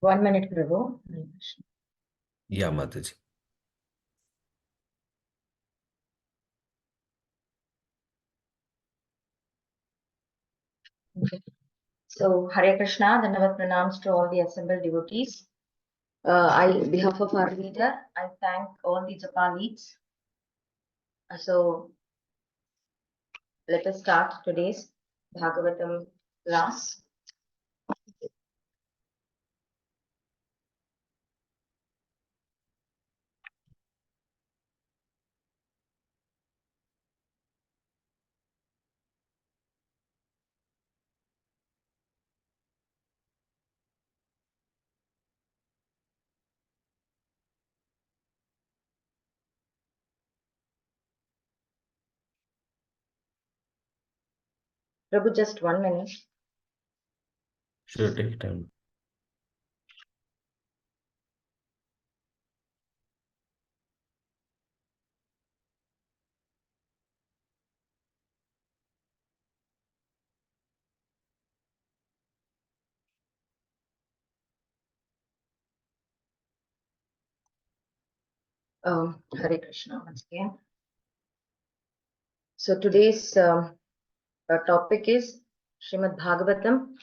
1 minute, Prabhu. Yeah, Mataji. Okay. So, Hare Krishna, Dandavat Pranams to all the assembled devotees. On behalf of our leader, I thank all the Japa leads. So, let us start today's Bhagavatam class. Prabhu, just 1 minute. Sure, take time. Hare Krishna once again. So, today's topic is Srimad Bhagavatam,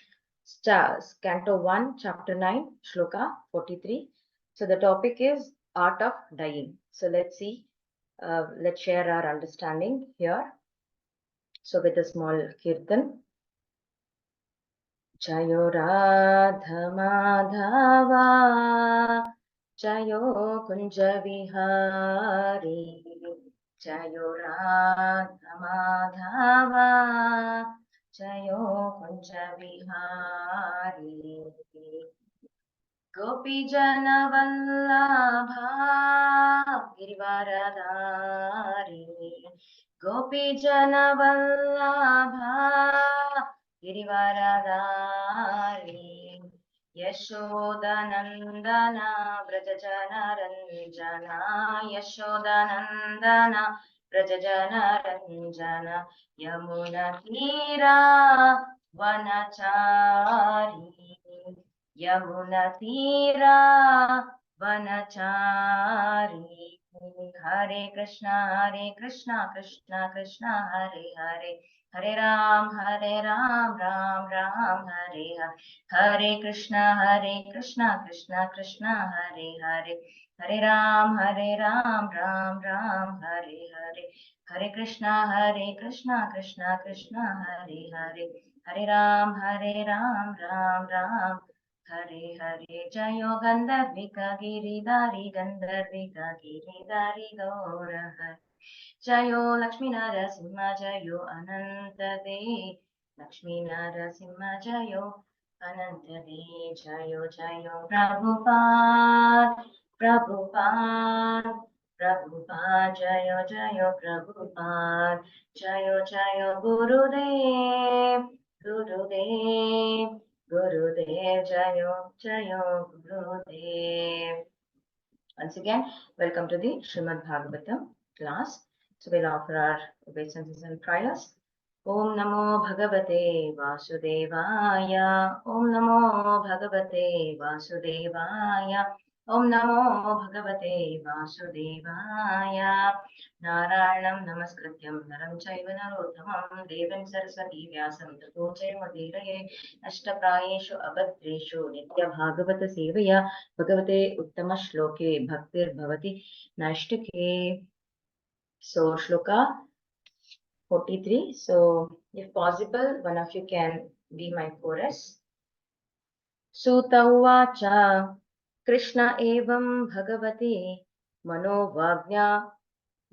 Canto 1, Chapter 9, Shloka 43. So the topic is Art of Dying. So let's see, let's share our understanding here. So with a small kirtan. Chayo Radha Madhava, Chayo Kunja Vihari, Chayo Radha Madhava, Chayo Kunja Vihari. Gopi Jana Vallabha Girivaradari, Gopi Jana Vallabha Girivaradari, Yashodanandana Vrajajana Ranjana, Yashodanandana Vrajajana Ranjana, Yamuna Tira Vanachari, Yamuna Tira Vanachari. Hare Krishna, Krishna Krishna, Hare Hare, Hare Ram, Ram Ram, Hare Hare. Hare Krishna, Krishna Krishna, Hare Hare, Hare Ram, Ram Ram, Hare Hare. Hare Krishna, Krishna Krishna, Hare Hare, Hare Ram, Ram Ram, Hare Hare. Jayo Gandharvika Giridhari, Gandharvika Giridhari Gaura Hare. Jayo Lakshmi Narasimha, Jayo Ananta De, Lakshmi Narasimha, Jayo Ananta De, Jayo Jayo Prabhupada, Prabhupada, Prabhupada, Jayo Jayo Prabhupada, Jayo Jayo Gurudev, Gurudev, Gurudev, Jayo Jayo Gurudev. Once again, welcome to the Srimad Bhagavatam class. So we'll offer our obeisances and prayers. Om Namo Bhagavate Vasudevaya. Om Namo Bhagavate Vasudevaya. Om Namo Bhagavate Vasudevaya. Narayanam Namaskrityam Naram Chaiva Narottamam Devim Saraswati Vyasam Tato Jayamudiraye Ashtaprayeshu Abhadreshu Nitya Bhagavata Sevaya Bhagavate Uttama Shloke Bhaktir Bhavati Naishtike. So Shloka 43. So if possible, one of you can be my chorus. Suta Uvacha Krishna evam Bhagavati Manovagnya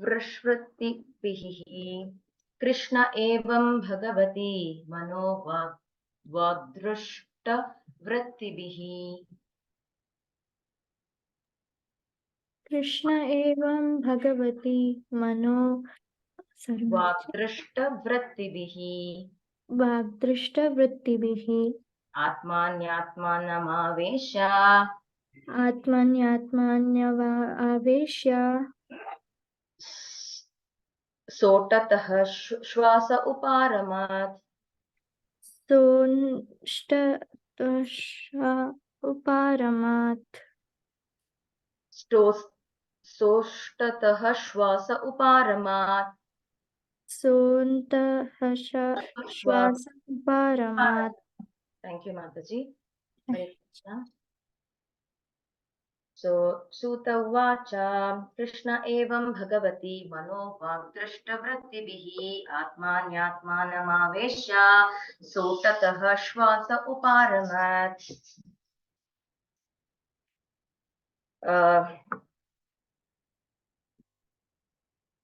Vrashvriti Pihi. Krishna evam Bhagavati Manovagdrushta Vrittibihi. Krishna evam Bhagavati Mano Vagdrushta Vrittibihi. Bhagdrishta Vrittibihi Atmanyatmanamavesha Atmanyatmanyava Aveshya Sotatah Shwasa Uparamat Sonshtatasha uparamat. Soshtatah shvasa uparamat. Sontah shvasa uparamat. Thank you, Mataji. Hare Krishna. So, Suta Uvacha, Krishna evam bhagavati mano drishta vrittibihi atmanyatmanamavesha sotatah shvasa uparamat.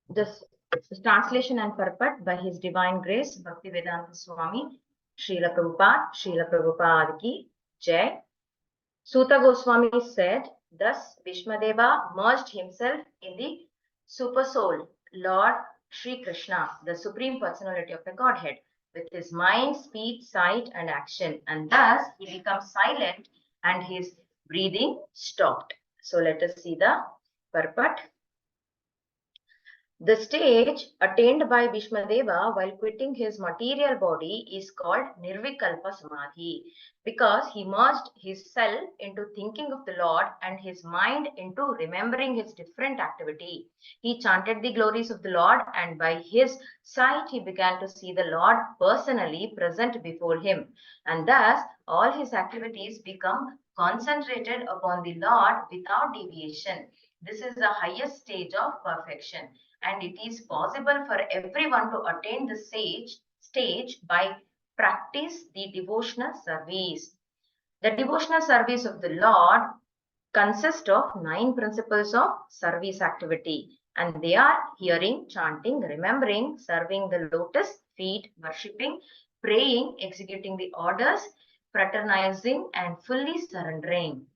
This translation and purport by His Divine Grace, Bhaktivedanta Swami, Srila Prabhupada Ki Jai. Suta Goswami said, thus Bhishmadeva merged himself in the Super Soul, Lord Sri Krishna, the Supreme Personality of the Godhead, with his mind, speech, sight, and action. And thus he becomes silent and his breathing stopped. So let us see the purport. The stage attained by Bhishmadeva while quitting his material body is called Nirvikalpa Samadhi, because he merged his self into thinking of the Lord and his mind into remembering his different activity. He chanted the glories of the Lord, and by his sight he began to see the Lord personally present before him, and thus all his activities become concentrated upon the Lord without deviation. This is the highest stage of perfection, and it is possible for everyone to attain the stage by practice the devotional service. The devotional service of the Lord consists of 9 principles of service activity, and they are hearing, chanting, remembering, serving the lotus feet, worshipping, praying, executing the orders, fraternizing, and fully surrendering.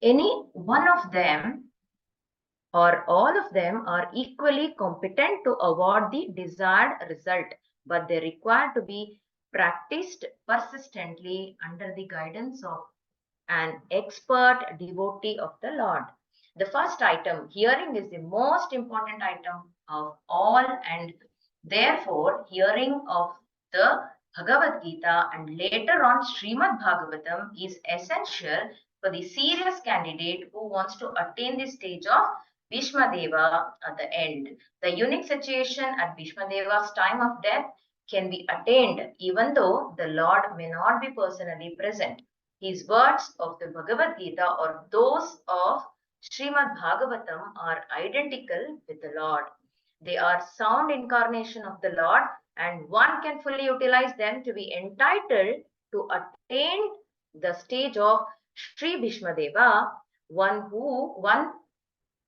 Any one of them or all of them are equally competent to award the desired result, but they require to be practiced persistently under the guidance of an expert devotee of the Lord. The first item, hearing, is the most important item of all, and therefore hearing of the Bhagavad Gita and later on Srimad Bhagavatam is essential for the serious candidate who wants to attain the stage of Bhishma Deva at the end. The unique situation at Bhishma Deva's time of death can be attained even though the Lord may not be personally present. His words of the Bhagavad Gita or those of Srimad Bhagavatam are identical with the Lord. They are sound incarnation of the Lord, and one can fully utilize them to be entitled to attain the stage of Sri Bhishma Deva, one who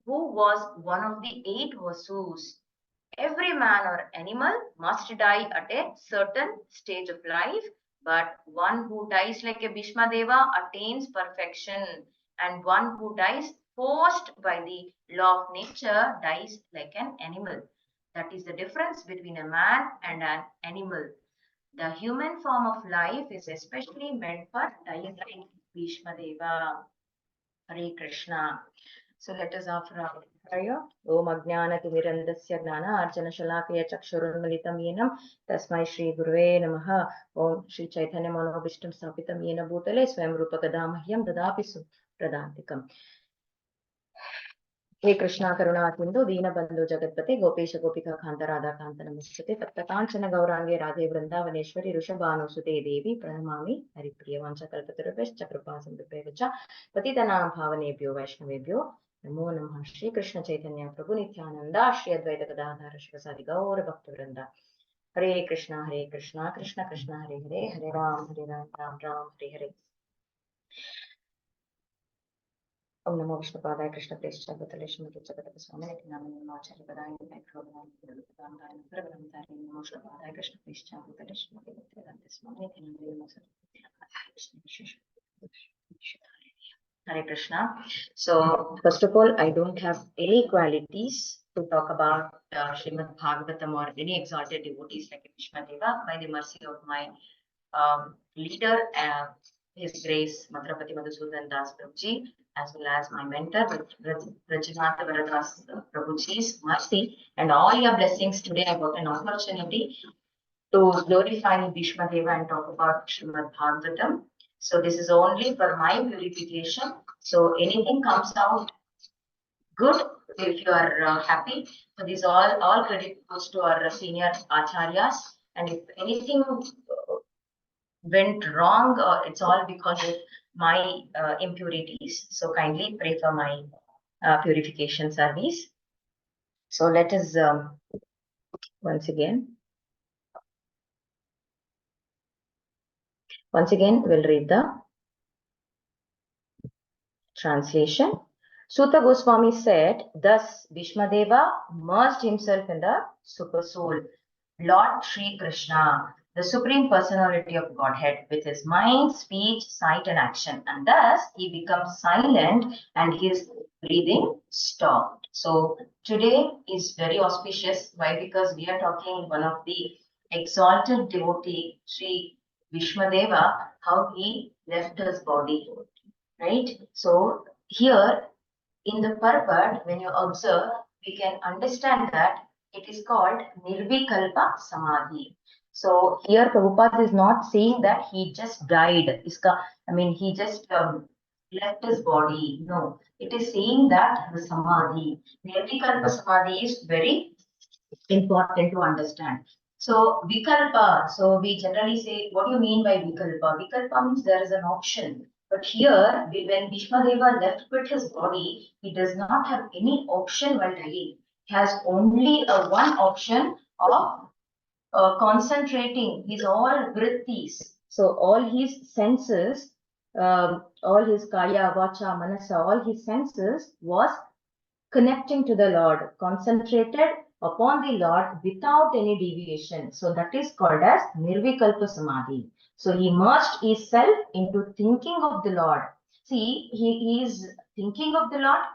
was one of the 8 Vasus. Every man or animal must die at a certain stage of life, but one who dies like a Bhishma Deva attains perfection, and one who dies forced by the law of nature dies like an animal. That is the difference between a man and an animal. The human form of life is especially meant for dying like Bhishma Deva. Hare Krishna. So let us offer our prayer. Om Ajnanatimirandasya Gnana Arjana Shalakaya Chakshurunmalitam Yenam Tasmai Shri Gurve Namaha. Om Shri Chaitanya Manobishtam Stapitam Yena Bhutale Swayam Rupa Kadamahyam Dadapi Pradantikam. हे कृष्णा करुणा सिंधु दीन बंधु जगतपते गोपेश गोपिका कांत राधा कांत नमस्ते तप्त कांचन गौरांगे राधे वृंदावनेश्वरी ऋषभानुसुते देवी प्रणमामि हरिप्रिय वांछाकल्पतरुभ्यश्च कृपा सिन्धुभ्यश्च पतितनां पावनेभ्यो वैष्णवेभ्यो नमो नमः। श्री कृष्ण चैतन्य प्रभु नित्यानंद श्री अद्वैत गदाधर शिवसादि गौर भक्तवृंद। हरे कृष्णा कृष्ण कृष्ण हरे हरे, हरे Ram Ram Ram Hare Hare. Om Namo Vishnupadaya Krishna Preshcha Bhutale Shrimati Jagataka Swami Nityananda Namacharya Padaya Vaikrovana Pradamdaya Prabharamdaya Namo Vishnupadaya Krishna Preshcha Bhutale Shrimati Bhaktivedanta Swami Nityananda Namacharya. Hare Krishna. So first of all, I don't have any qualities to talk about Srimad Bhagavatam or any exalted devotees like Bhishma Deva. By the mercy of my leader, His Grace Matrapati Madhusudan Das Prabhuji, as well as my mentor, Rajinatha Varadas Prabhuji's mercy and all your blessings. Today I got an opportunity to glorify Bhishma Deva and talk about Srimad Bhagavatam. So this is only for my purification. So anything comes out good if you are happy. So this all credit goes to our senior acharyas. And if anything went wrong, it's all because of my impurities. So kindly pray for my purification service. So let us once again we'll read the translation. Suta Goswami said, thus Bhishma Deva merged himself in the super soul, Lord Sri Krishna, the Supreme Personality of Godhead, with his mind, speech, sight, and action. And thus he becomes silent and his breathing stopped. So today is very auspicious. Why? Because we are talking one of the exalted devotee, Sri Bhishma Deva, how he left his body. Right? So here in the purport, when you observe, we can understand that it is called Nirvikalpa Samadhi. So here Prabhupada is not saying that he just died. He just left his body. No, it is saying that the Samadhi, Nirvikalpa Samadhi is very important to understand. So Vikalpa, so we generally say, what do you mean by Vikalpa? Vikalpa means there is an option. But here, when Bhishma Deva left with his body, he does not have any option while dying. He has only one option of concentrating his all vrittis. So all his senses, all his kaya, vacha, manasa, all his senses was connecting to the Lord, concentrated upon the Lord without any deviation. So that is called as Nirvikalpa Samadhi. So he merged himself into thinking of the Lord. See, he is thinking of the Lord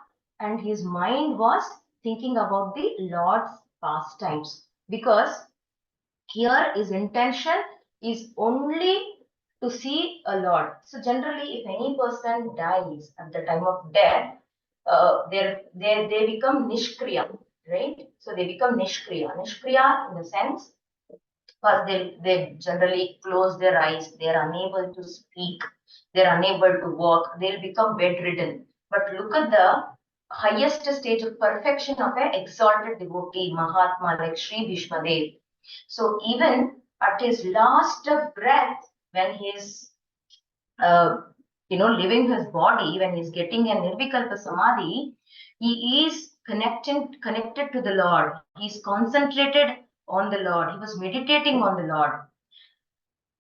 and his mind was thinking about the Lord's pastimes. Because here his intention is only to see a Lord. So generally, if any person dies at the time of death, they become nishkriya, right? So they become nishkriya. Nishkriya in the sense, because they generally close their eyes, they are unable to speak, they are unable to walk, they'll become bedridden. But look at the highest stage of perfection of an exalted devotee, Mahatma, like Sri Bhishma Dev. So even at his last breath, when he is leaving his body, when he's getting a Nirvikalpa Samadhi, he is connected to the Lord. He's concentrated on the Lord. He was meditating on the Lord.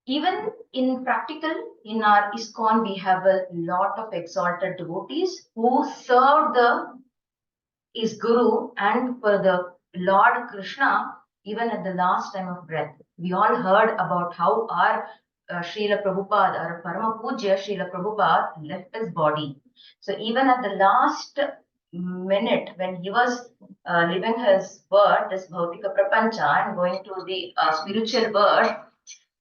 Even in practical, in our ISKCON, we have a lot of exalted devotees who serve his Guru and for the Lord Krishna, even at the last time of breath. We all heard about how our Srila Prabhupada, our Parama Pujya Srila Prabhupada left his body. So even at the last minute when he was leaving his birth, this Bhautika Prapancha, and going to the spiritual birth,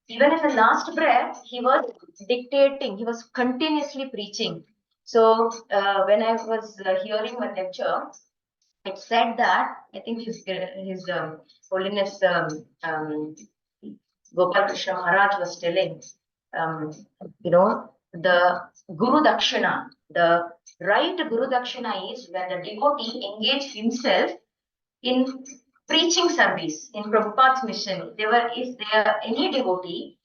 even in the last breath, he was dictating, he was continuously preaching. So when I was hearing one lecture, it said that, I think his Holiness Gopal Krishna Maharaj was telling, the Guru Dakshina, the right Guru Dakshina is when the devotee engage himself in preaching service in Prabhupada's mission. If there are any devotee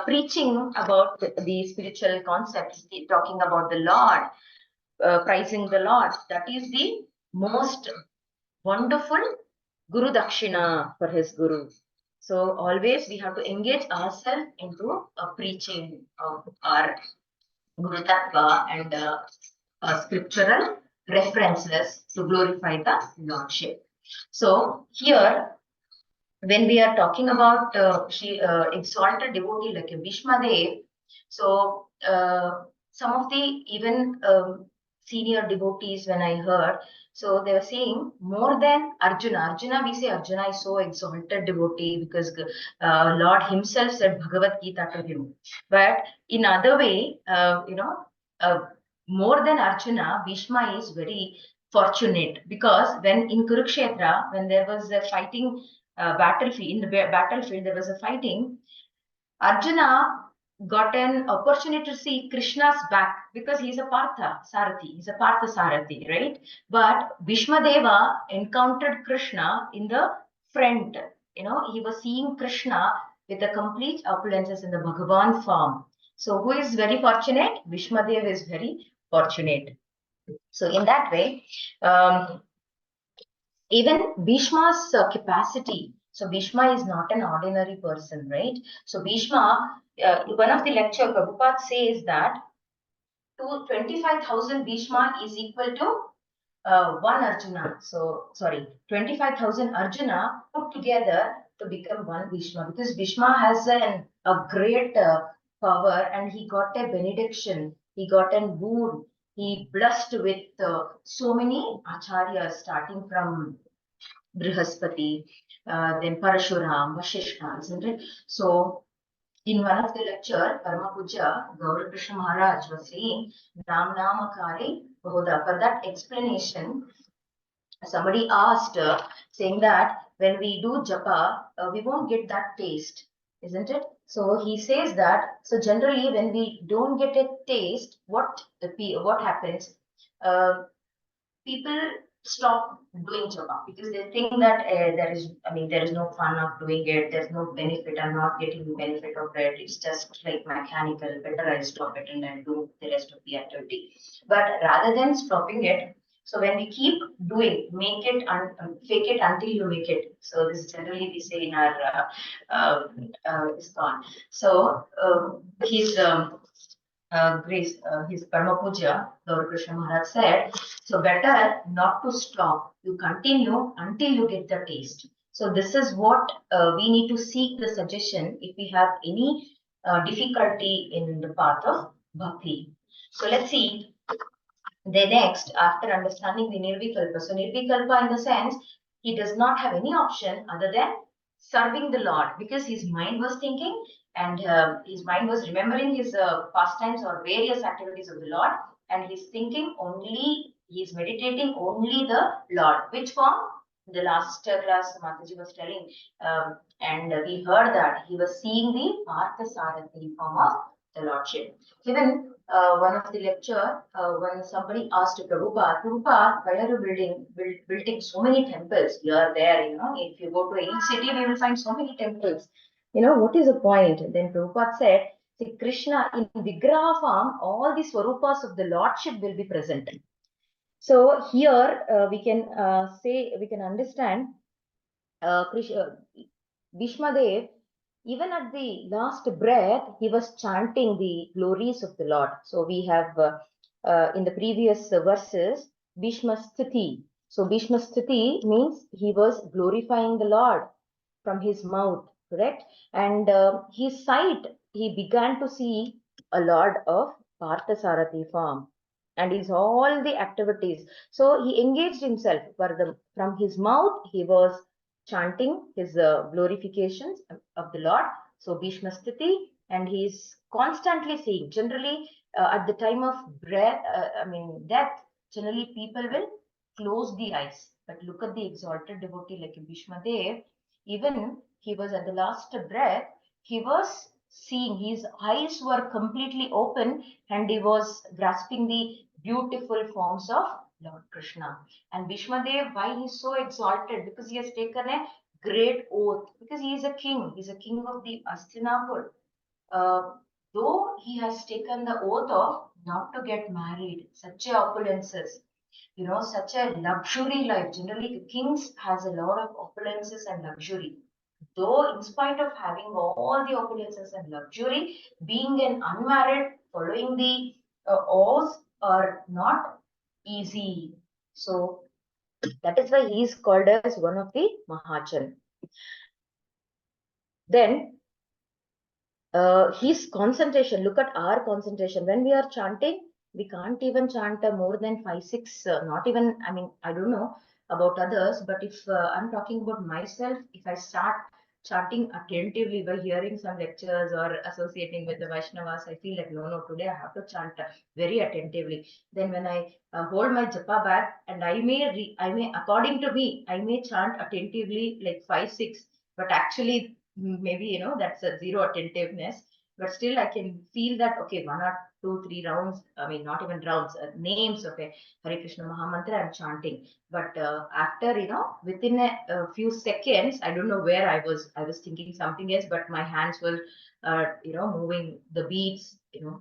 preaching about the spiritual concepts, talking about the Lord, praising the Lord, that is the most wonderful Guru Dakshina for his Guru. So always we have to engage ourselves into preaching of our Guru Tattva and scriptural references to glorify the Lordship. So here, when we are talking about exalted devotee like a Bhishma Dev, so some of the even senior devotees, when I heard, so they were saying more than Arjuna. Arjuna, we say Arjuna is so exalted devotee because Lord himself said Bhagavad Gita to him. But in other way, more than Arjuna, Bhishma is very fortunate because when in Kurukshetra, when there was a fighting battlefield, in the battlefield there was a fighting, Arjuna got an opportunity to see Krishna's back because he's a Partha Sarathi. He's a Partha Sarathi, right? But Bhishma Deva encountered Krishna in the front. He was seeing Krishna with the complete opulences in the Bhagavan form. So who is very fortunate? Bhishma Deva is very fortunate. So in that way, even Bhishma's capacity. So Bhishma is not an ordinary person, right? So Bhishma, one of the lecture, Prabhupada says that 25,000 Bhishma is equal to one Arjuna. So, sorry, 25,000 Arjuna put together to become one Bhishma, because Bhishma has a great power, and he got a benediction, he got a boon, he blessed with so many acharyas, starting from Brihaspati, then Parashuram, Vashishta, isn't it? So, in one of the lecture, Parama Puja, Gaura Krishna Maharaj was saying, Nam Namakari Bahuda. For that explanation, somebody asked, saying that when we do japa, we won't get that taste, isn't it? So he says that, so generally when we don't get a taste, what happens? People stop doing japa because they think that there is no fun of doing it. There's no benefit. I'm not getting the benefit of it. It's just like mechanical. Better I stop it and then do the rest of the activity. But rather than stopping it, so when we keep doing, make it fake it until you make it. So this is generally we say in our ISKCON. So his Karma Puja, Lord Krishna Maharaj said, so better not to stop. You continue until you get the taste. So this is what we need to seek the suggestion if we have any difficulty in the path of bhakti. So let's see. The next, after understanding the Nirvikalpa, so Nirvikalpa in the sense, he does not have any option other than serving the Lord, because his mind was thinking, and his mind was remembering his pastimes or various activities of the Lord, and he's thinking only, he's meditating only the Lord. Which form? The last class Mataji was telling, and we heard that he was seeing the Partha Sarathi form of the Lordship. Even one of the lecture, when somebody asked Prabhupada, why are you building so many temples here, there, if you go to any city, we will find so many temples. What is the point? Then Prabhupada said, see, Krishna in Vigraha form, all the Swarupas of the Lordship will be present. So here we can understand Krishna, Bhishma Dev, even at the last breath, he was chanting the glories of the Lord. So we have in the previous verses, Bhishma Sthiti. So Bhishma Sthiti means he was glorifying the Lord from his mouth, correct? And his sight, he began to see a Lord of Parthasarathi form, and his all the activities. So he engaged himself from his mouth, he was chanting his glorifications of the Lord. So Bhishma Sthiti, and he is constantly saying, generally at the time of death, generally people will close the eyes. But look at the exalted devotee like Bhishma Dev, even he was at the last breath, he was seeing, his eyes were completely open, and he was grasping the beautiful forms of Lord Krishna. And Bhishma Dev, why he is so exalted? Because he has taken a great oath, because he is a king. He is a king of the Hastinapur. Though he has taken the oath of not to get married, such a opulences, such a luxury life. Generally, kings has a lot of opulences and luxury. Though in spite of having all the opulences and luxury, being an unmarried, following the oaths are not easy. So that is why he is called as one of the Mahachan. Then his concentration, look at our concentration. When we are chanting, we can't even chant more than 5, 6, not even, I don't know about others, but if I'm talking about myself, if I start chanting attentively by hearing some lectures or associating with the Vaishnavas, I feel like, no, today I have to chant very attentively. Then when I hold my japa bag, and I may, according to me, I may chant attentively like 5, 6, but actually maybe that's a zero attentiveness. but still I can feel that, okay, 1 or 2, 3 rounds, I mean, not even rounds, names of a Hare Krishna Mahamantra I'm chanting. But after, within a few seconds, I don't know where I was thinking something else, but my hands were, moving the beats,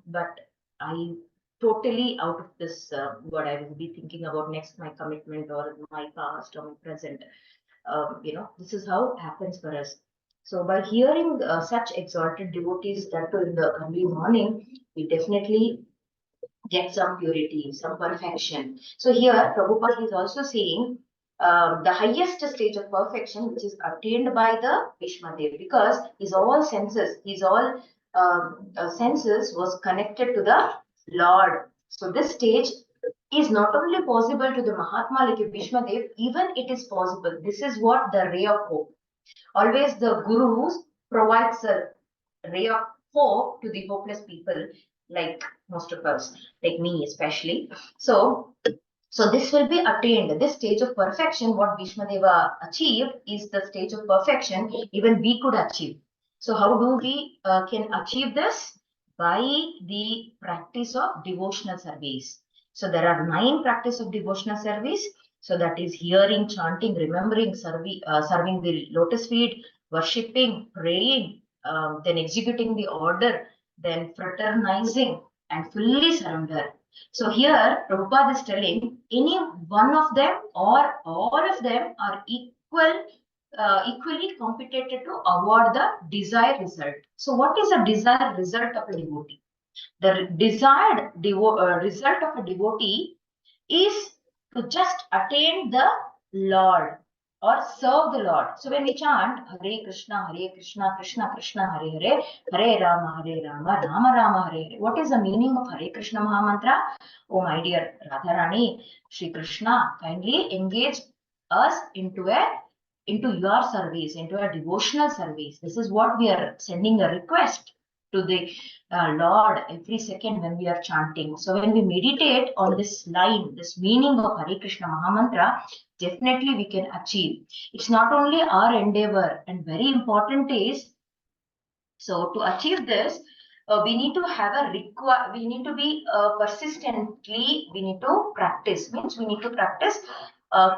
but I totally out of this, what I will be thinking about next, my commitment or my past or my present. This is how it happens for us. So by hearing such exalted devotees that too in the early morning, we definitely get some purity, some perfection. So here, Prabhupada is also saying the highest stage of perfection, which is attained by the Bishma Dev, because his all senses was connected to the Lord. So this stage is not only possible to the Mahatma like a Bhishma Dev, even it is possible. This is what the ray of hope. Always the gurus provides a ray of hope to the hopeless people, like most of us, like me especially. So this will be attained. This stage of perfection, what Bhishma Deva achieved, is the stage of perfection even we could achieve. So how do we can achieve this? By the practice of devotional service. So there are 9 practice of devotional service. So that is hearing, chanting, remembering, serving the lotus feet, worshipping, praying, then executing the order, then fraternizing, and fully surrender. So here, Prabhupada is telling any one of them or all of them are equally competent to award the desired result. So what is a desired result of a devotee? The desired result of a devotee is to just attain the Lord or serve the Lord. So when we chant Hare Krishna, Krishna Krishna, Hare Hare, Hare Rama, Rama Rama, Hare Hare. What is the meaning of Hare Krishna Mahamantra? Oh my dear Radharani, Shri Krishna, kindly engage us into your service, into a devotional service. This is what we are sending a request to the Lord every second when we are chanting. So when we meditate on this line, this meaning of Hare Krishna Mahamantra, definitely we can achieve. It's not only our endeavor, and very important is, so to achieve this, we need to have we need to be persistently, we need to practice, means we need to practice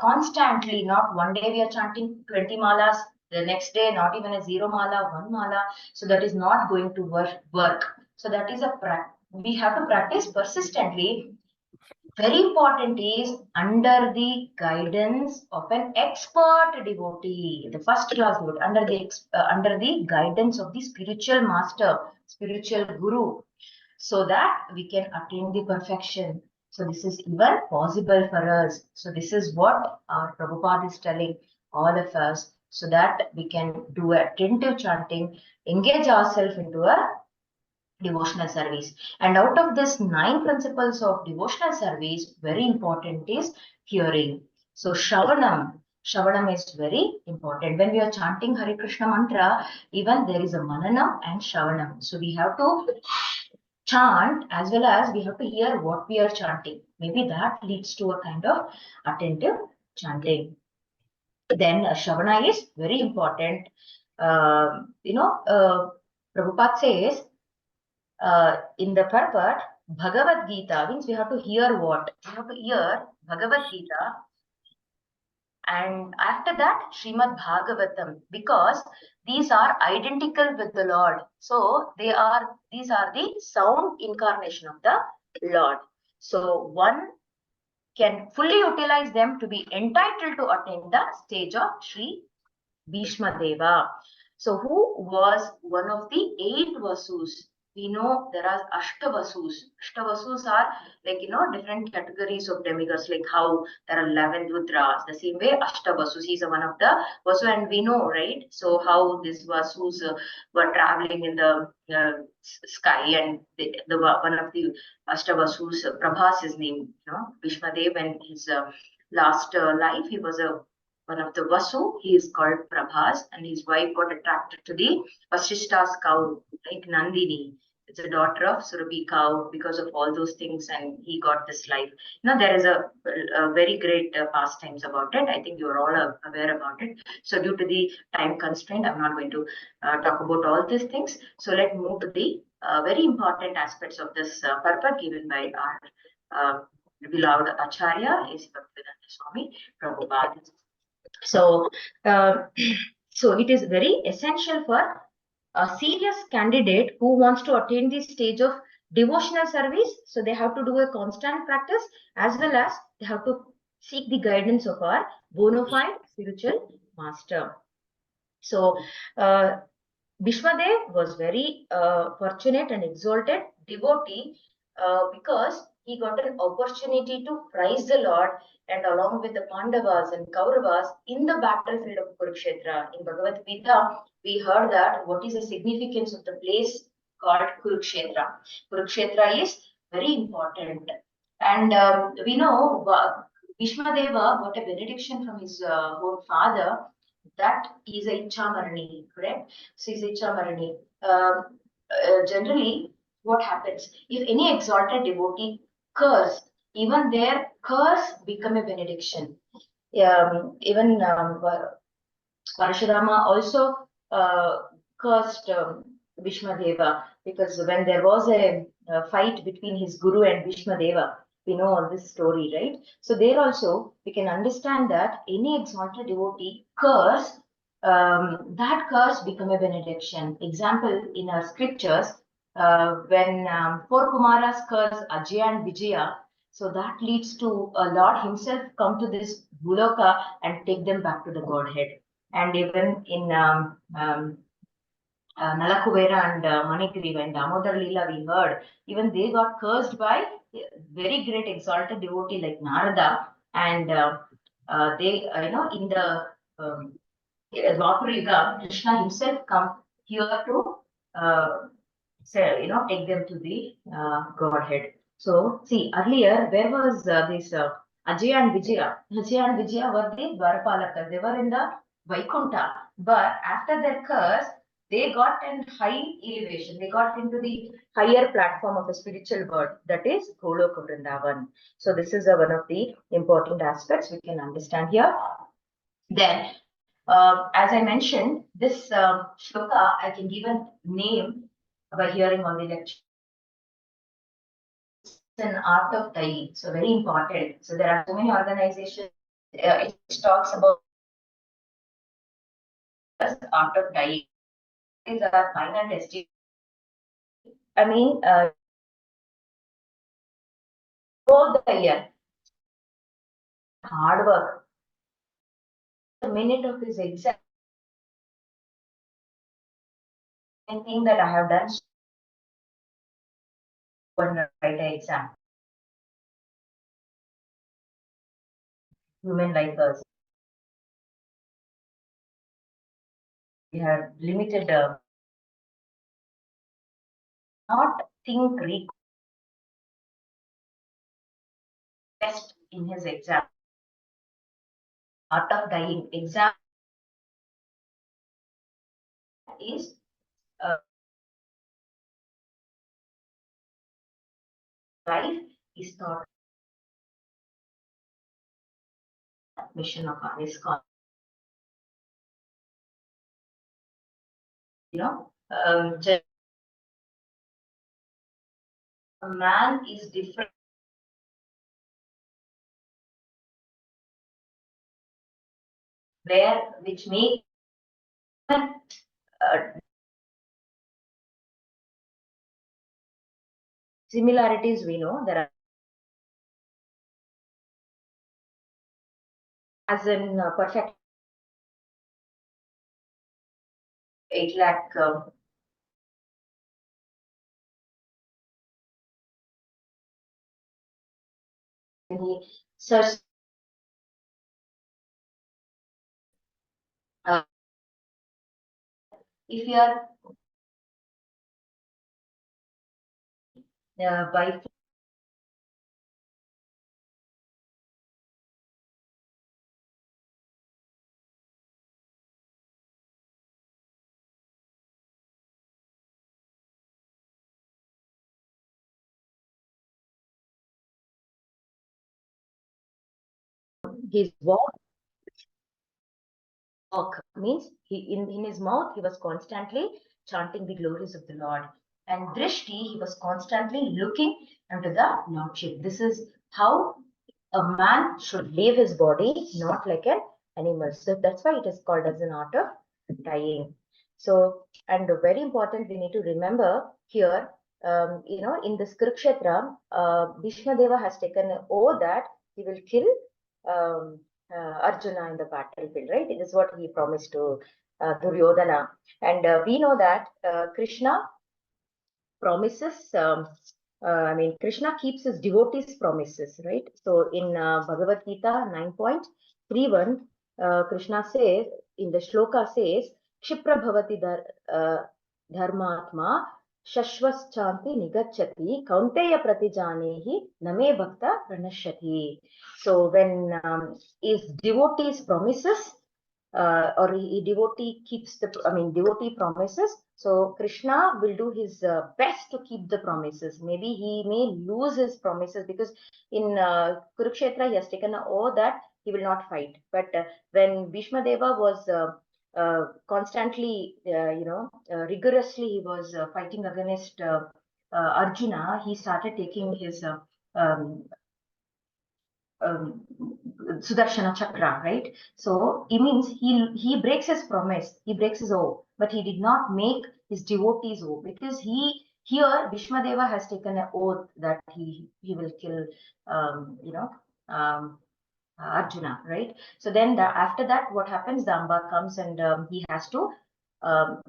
constantly, not one day we are chanting 20 malas, the next day not even a 0 mala, 1 mala. So that is not going to work. So that is we have to practice persistently. Very important is under the guidance of an expert devotee, the first class devotee, under the guidance of the spiritual master, spiritual guru, so that we can attain the perfection. So this is even possible for us. So this is what our Prabhupada is telling all of us, so that we can do attentive chanting, engage ourselves into a devotional service. And out of this 9 principles of devotional service, very important is hearing. So Shravanam is very important. When we are chanting Hare Krishna mantra, even there is a Mananam and Shravanam. So we have to chant as well as we have to hear what we are chanting. Maybe that leads to a kind of attentive chanting. Then Shravana is very important. Prabhupada says, in the purport, Bhagavad Gita means we have to hear what? We have to hear Bhagavad Gita, and after that Srimad Bhagavatam, because these are identical with the Lord. So these are the sound incarnation of the Lord. So one can fully utilize them to be entitled to attain the stage of Sri Bhishma Deva. So who was one of the 8 Vasus? We know there are Ashtavasus. Ashtavasus are like, different categories of demigods, like how there are 11 Rudras. The same way Ashtavasus, he's one of the Vasu, and we know, right? So how these Vasus were traveling in the sky, and one of the Ashtavasus, Prabhas, his name, Bhishma Dev, and his last life, he was one of the Vasu. He is called Prabhas, and his wife got attracted to the Vasishta's cow, like Nandini. it's a daughter of Surabhi cow because of all those things, and he got this life. There is a very great pastimes about it. I think you are all aware about it. So due to the time constraint, I'm not going to talk about all these things. So let's move to the very important aspects of this purport given by our beloved Acharya, is Bhaktivedanta Swami Prabhupada. So, so it is very essential for a serious candidate who wants to attain the stage of devotional service. So they have to do a constant practice, as well as they have to seek the guidance of our bona fide spiritual master. So Bishma was very fortunate and exalted devotee because he got an opportunity to praise the Lord, and along with the Pandavas and Kauravas in the battlefield of Kurukshetra. In Bhagavad Gita, we heard that what is the significance of the place called Kurukshetra. Kurukshetra is very important. And we know Bhishma Deva got a benediction from his own father that is a Ichamarani, correct? So is a Ichamarani. Generally, what happens if any exalted devotee curse, even their curse become a benediction. Even Parashurama also cursed Bhishma Deva, because when there was a fight between his guru and Bhishma Deva, we know all this story, right? So there also we can understand that any exalted devotee curse, that curse become a benediction. Example in our scriptures, when four Kumaras curse Ajaya and Vijaya, so that leads to Lord himself come to this Buloka and take them back to the Godhead. And even in Nalakuvera and Manikriva and Damodar Leela, we heard, even they got cursed by very great exalted devotee like Narada, and they, in the Dwapara Yuga, Krishna himself come here to take them to the Godhead. So, see, earlier, where was this Ajaya and Vijaya? Ajaya and Vijaya were the Dwarapalakas. They were in the Vaikuntha. But after their curse, they got in high elevation. They got into the higher platform of the spiritual world, that is Goloka Vrindavan. So, this is one of the important aspects we can understand here. Then, as I mentioned, this shloka, I can give a name by hearing on the lecture. It's an art of dying, so very important. So there are so many organizations, it talks about art of dying. These are final testing. I mean, throughout the year, hard work. The minute of his exam, anything that I have done when I write an exam. Human like us, we have limited, not think request in his exam. Art of dying exam is life is not mission of ISKCON. A man is different, which make similarities. We know there are, as in perfect 8 lakh he search if you are by his walk means in his mouth he was constantly chanting the glories of the Lord, and drishti, he was constantly looking into the Lordship. This is how a man should leave his body, not like an animal. So that's why it is called as an art of dying. So, and very important, we need to remember here, in this Kurukshetra, Bhishma Deva has taken an oath that he will kill um, Arjuna in the battlefield, right? It is what he promised to Duryodhana. And we know that Krishna promises, Krishna keeps his devotees' promises, right? So in Bhagavad Gita 9.31, Krishna says, in the shloka says, Kshipra bhavati dharmatma shashvas chanti nigacchati kaunteya pratijanehi name bhakta pranashyati. So when his devotees promises, or devotee keeps devotee promises, so Krishna will do his best to keep the promises. Maybe he may lose his promises, because in Kurukshetra he has taken an oath that he will not fight. But when Bhishma Deva was constantly, rigorously, he was fighting against Arjuna, he started taking his um, Sudarshana Chakra, right? So it means he breaks his promise, he breaks his oath, but he did not make his devotees oath, because here Bhishma Deva has taken an oath that he will kill Arjuna, right? So then after that, what happens? The Amba comes, and he has to um,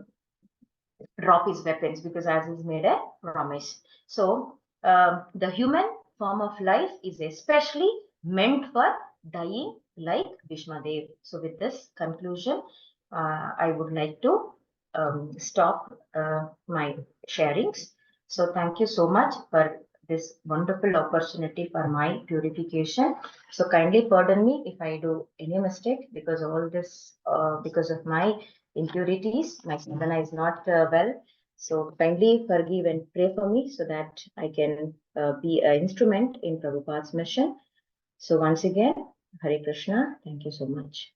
drop his weapons, because as he's made a promise. So the human form of life is especially meant for dying like Bhishma Dev. So with this conclusion, I would like to stop my sharings. So thank you so much for this wonderful opportunity for my purification. So kindly pardon me if I do any mistake, because all this, because of my impurities, my sadhana is not well. So kindly forgive and pray for me, so that I can be an instrument in Prabhupada's mission. So once again, Hare Krishna. Thank you so much.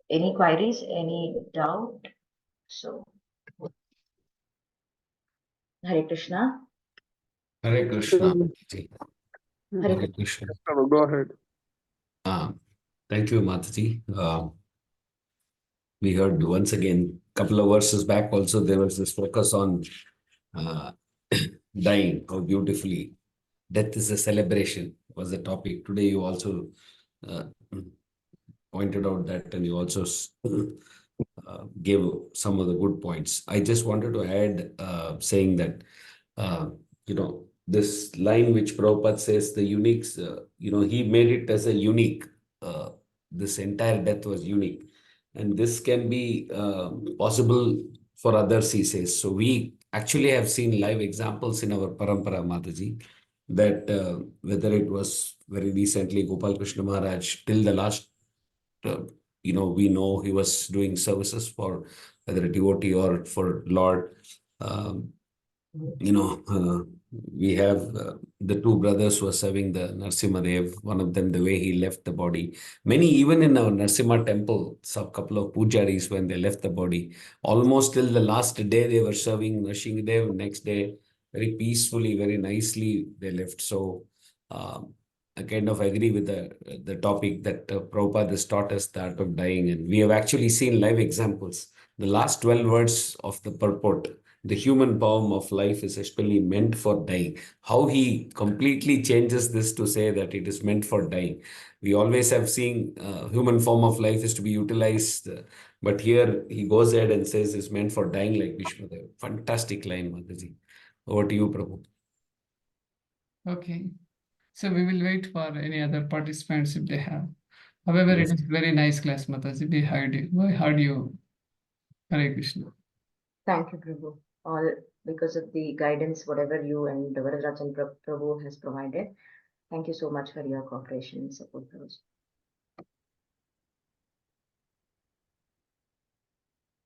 Any queries, any doubt? So Hare Krishna. Hare Krishna. Mataji. Hare Hare Krishna. Go ahead. Thank you, Mataji. We heard once again, a couple of verses back also, there was this focus on dying, how beautifully. Death is a celebration was the topic. Today you also pointed out that, and you also gave some of the good points. I just wanted to add saying that, this line which Prabhupada says, the uniques, he made it as a unique. This entire death was unique. And this can be possible for others, he says. So we actually have seen live examples in our parampara, Mataji, that whether it was very recently Gopal Krishna Maharaj, till the last, we know he was doing services for whether a devotee or for Lord. We have the two brothers who are serving the Narsimhadev, one of them, the way he left the body. Many, even in our Narsimha temple, some couple of pujaris, when they left the body, almost till the last day they were serving Narsimhadev. Next day, very peacefully, very nicely, they left. So I kind of agree with the topic that Prabhupada has taught us, the art of dying. And we have actually seen live examples. The last 12 words of the purport, the human form of life is especially meant for dying. How he completely changes this to say that it is meant for dying. We always have seen human form of life is to be utilized, but here he goes ahead and says it's meant for dying like Bishma. Fantastic line, Mataji. Over to you, Prabhu. Okay. So we will wait for any other participants if they have. However, yes, it is very nice class, Mataji. We heard you. Hare Krishna. Thank you, Prabhu. All because of the guidance, whatever you and Varadrajan Prabhu has provided. Thank you so much for your cooperation and support, Prabhu.